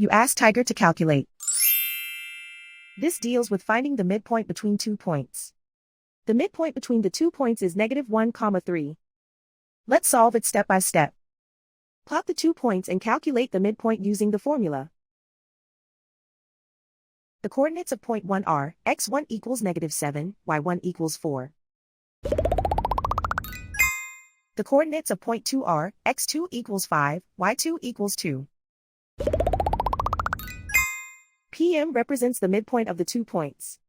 You ask Tiger to calculate. This deals with finding the midpoint between 2 points. The midpoint between the 2 points is -1, 3. Let's solve it step by step. Plot the 2 points and calculate the midpoint using the formula. The coordinates of point 1 are x1 equals -7, y1 equals 4. The coordinates of point 2 are x2 equals 5, y2 equals 2. PM represents the midpoint of the 2 points.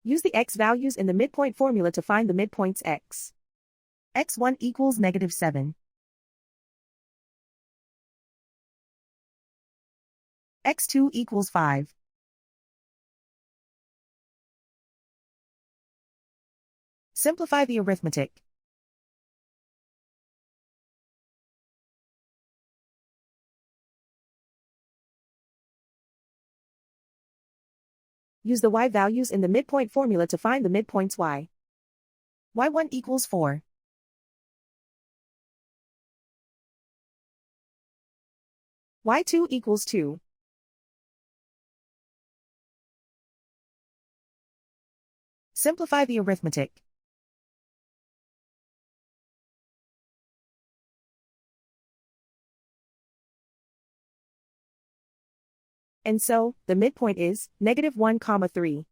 Use the x values in the midpoint formula to find the midpoints x. x1 equals -7. x2 equals 5. Simplify the arithmetic. Use the y values in the midpoint formula to find the midpoints y. y1 equals 4. y2 equals 2. Simplify the arithmetic. And so, the midpoint is -1, 3.